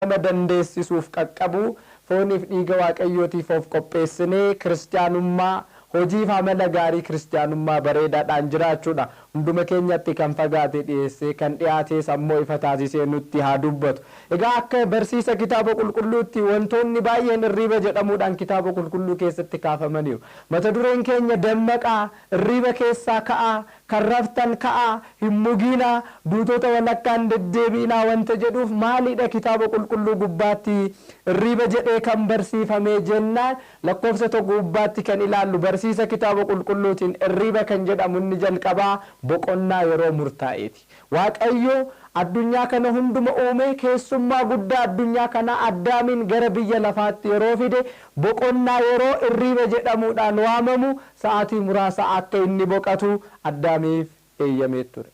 nama dandeessisuuf qaqqabu fooniif dhiiga waaqayyootiif of qopheessinee kiristaanummaa hojiif amala gaarii kiristaanummaa bareedaadhaan jiraachuudha. Hunduma keenyatti kan fagaate dhiyeessee kan dhiyaates ammoo ifa taasisee nutti haa dubbatu. Egaa akka barsiisa kitaaba qulqulluutti wantoonni baay'een irriiba jedhamuudhaan kitaaba qulqulluu keessatti kaafamaniiru. Mata dureen keenya dammaqaa, irriiba keessaa ka'aa, kan raftan ka'aa, hin muginaa, duutota walakkaan deddeebiinaa wanta jedhuuf maalidha kitaaba qulqulluu gubbaatti irriiba jedhee kan barsiifame jennaan lakkoofsa tokko gubbaatti kan ilaallu barsiisa kitaaba qulqulluutiin irriiba kan jedhamu inni jalqabaa boqonnaa yeroo murtaa'eeti. Waaqayyo addunyaa kana hunduma uume keessummaa guddaa addunyaa kana Addaamiin gara biyya lafaatti yeroo fide boqonnaa yeroo irriiba jedhamuudhaan waamamu sa'aatii muraasa akka inni boqatu Addaamiif eeyyamee ture.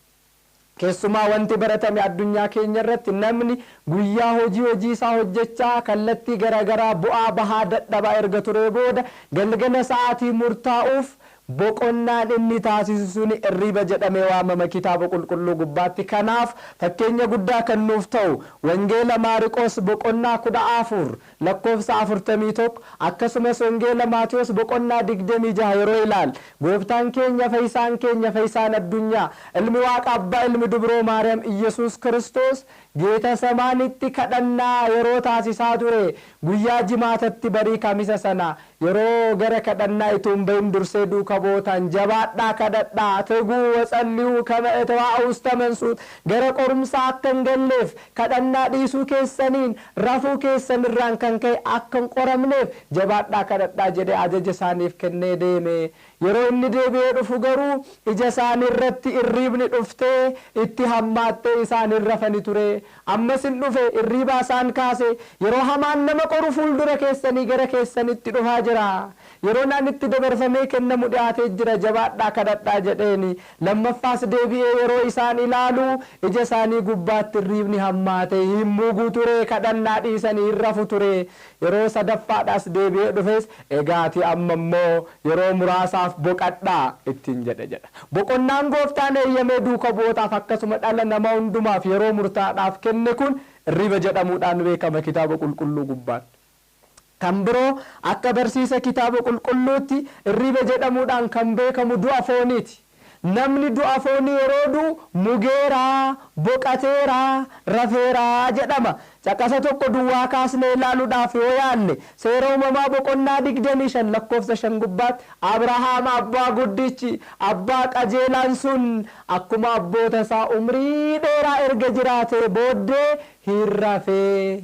Keessumaa wanti baratame addunyaa keenya irratti namni guyyaa hojii isaa hojjechaa kallattii garaagaraa bu'aa bahaa dadhabaa erga ture booda galgala sa'aatii murtaa'uuf boqonnaan inni taasisu sun irriiba jedhamee waamama kitaaba qulqulluu gubbaatti. Kanaaf fakkeenya guddaa kan nuuf ta'u wangeela Maariqoos boqonnaa 14 lakkoofsa 41 akkasumas wangeela Maatiyos boqonnaa 26 yeroo ilaal gooftaan keenya fayyisaan addunyaa ilmi waaqa abbaa ilmi dubroo Maariyaam Iyesuus Kiristoos geeta samaanitti kadhannaa yeroo taasisaa ture guyyaa jimaatatti barii kamisa sana yeroo gara kadhannaa ituun bahin dursee duuka bootaan jabaadhaa kadhadhaa teguu watsalliyuu kama etawa'us tamansuut gara qorumsaa akka hin galleef kadhannaa dhiisuu keessaniin rafuu keessanirraan kan ka'e akka hin qoramneef jabaadhaa kadhadhaa jedhee ajaja isaaniif kennee deeme. Yeroo inni deebi'ee dhufu garuu ija isaanii irratti irriibni dhuftee itti hammaattee isaan hin rafani ture. Ammas hin dhufe irriibaa isaan kaase yeroo hamaan nama qoru fuuldura keessanii gara keessanitti dhufaa jira. Yeroo naan itti dabarfamee kennamu dhiyaatee jira jabaadhaa kadhadhaa jedheeni. Lammaffaas deebi'ee yeroo isaan ilaalu ija isaanii gubbaatti irriibni hammaate hin mugu ture kadhannaa dhiisanii hin rafu ture. Yeroo sadaffaadhaas deebi'ee dhufes egaati amma immoo yeroo muraasaaf boqadhaa ittiin jedha. Boqonnaan gooftaan eeyyamee duuka bootaaf akkasuma dhala nama hundumaaf yeroo murtaadhaaf kenne kun irriiba jedhamuudhaan beekama kitaaba qulqulluu gubbaatti. Kan biroo akka barsiisa kitaaba qulqulluutti irriiba jedhamuudhaan kan beekamu du'a fooniiti. Namni du'a foonii yeroo du'u mugeeraa, boqateeraa, rafeeraa jedhama. Caqasa tokko duwwaa kaasnee ilaaluudhaaf yoo yaalle seera uumamaa boqonnaa 25 lakkoofsa 5 gubbaatti Abrahaam abbaa guddichi abbaa qajeelaan sun akkuma abboota isaa umrii dheeraa erga jiraatee booddee hin rafee